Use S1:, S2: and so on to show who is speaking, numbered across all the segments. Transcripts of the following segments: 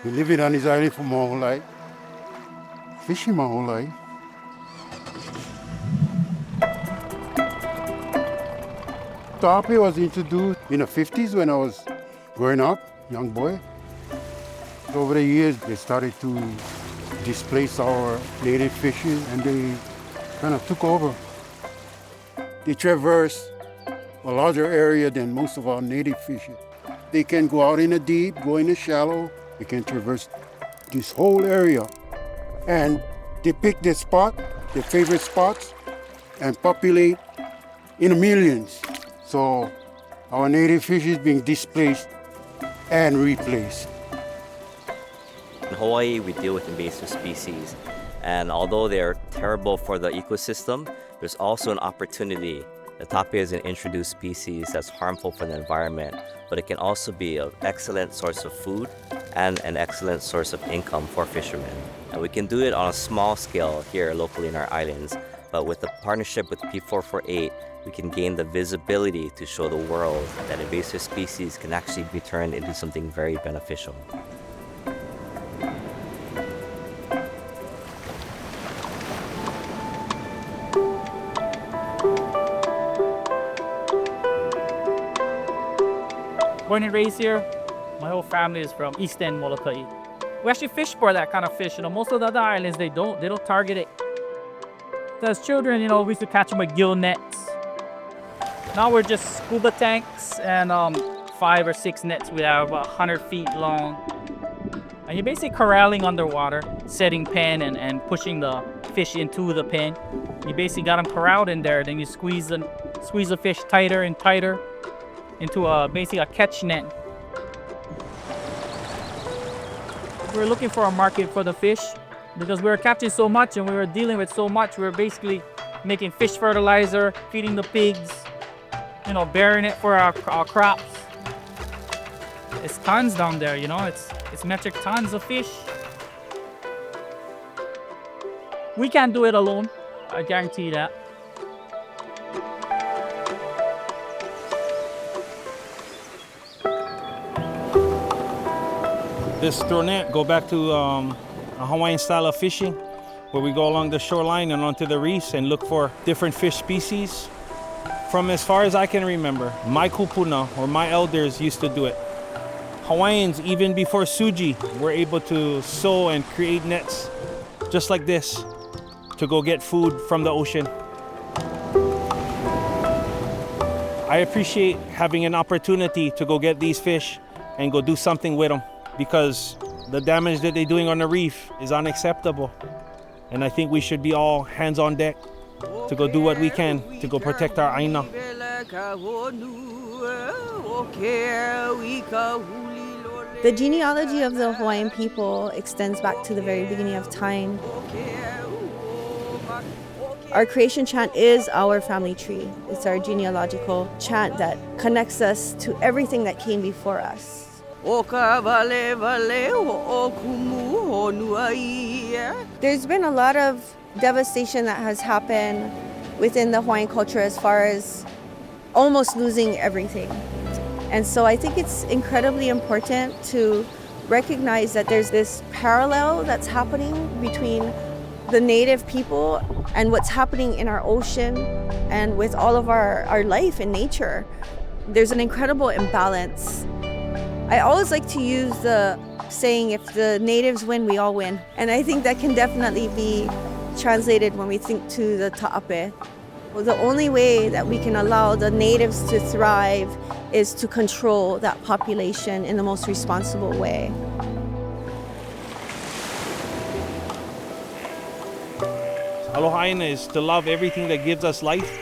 S1: Been living on this island for my whole life, fishing my whole life. Ta'ape was introduced in the 50s when I was growing up, young boy. Over the years, they started to displace our native fishes and they kind of took over. They traverse a larger area than most of our native fishes. They can go out in the deep, go in the shallow. They can traverse this whole area. And they pick their spot, their favorite spots, and populate in the millions. So our native fish is being displaced and replaced.
S2: In Hawaii, we deal with invasive species, and although they're terrible for the ecosystem, there's also an opportunity. The ta'ape is an introduced species that's harmful for the environment, but it can also be an excellent source of food and an excellent source of income for fishermen. And we can do it on a small scale here locally in our islands, but with the partnership with P448, we can gain the visibility to show the world that invasive species can actually be turned into something very beneficial.
S3: Born and raised here. My whole family is from East End, Moloka. We actually fish for that kind of fish. Most of the other islands, they don't target it. So as children, we used to catch them with gill nets. Now we're just scuba tanks and 5 or 6 nets. We have about 100 feet long. And you're basically corralling underwater, setting pen and pushing the fish into the pen. You basically got them corralled in there. Then you squeeze the fish tighter and tighter into basically a catch net. We're looking for a market for the fish because we were catching so much and we were dealing with so much. We were basically making fish fertilizer, feeding the pigs, bearing it for our crops. It's tons down there, it's metric tons of fish. We can't do it alone, I guarantee that.
S4: This throw net go back to a Hawaiian style of fishing where we go along the shoreline and onto the reefs and look for different fish species. From as far as I can remember, my kupuna or my elders used to do it. Hawaiians, even before Suji, were able to sew and create nets just like this to go get food from the ocean. I appreciate having an opportunity to go get these fish and go do something with them, because the damage that they're doing on the reef is unacceptable. And I think we should be all hands on deck to go do what we can to go protect our aina.
S5: The genealogy of the Hawaiian people extends back to the very beginning of time. Our creation chant is our family tree. It's our genealogical chant that connects us to everything that came before us. There's been a lot of devastation that has happened within the Hawaiian culture as far as almost losing everything. And so I think it's incredibly important to recognize that there's this parallel that's happening between the native people and what's happening in our ocean and with all of our life in nature. There's an incredible imbalance. I always like to use the saying, if the natives win, we all win. And I think that can definitely be translated when we think to the ta'ape. Well, the only way that we can allow the natives to thrive is to control that population in the most responsible way.
S4: Aloha Aina is to love everything that gives us life,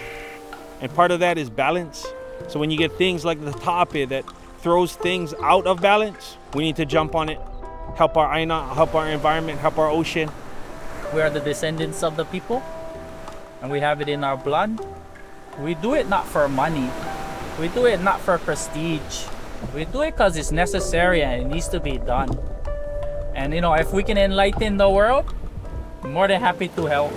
S4: and part of that is balance. So when you get things like the ta'ape that throws things out of balance, we need to jump on it, help our aina, help our environment, help our ocean.
S3: We are the descendants of the people, and we have it in our blood. We do it not for money. We do it not for prestige. We do it because it's necessary and it needs to be done. And if we can enlighten the world, More than happy to help.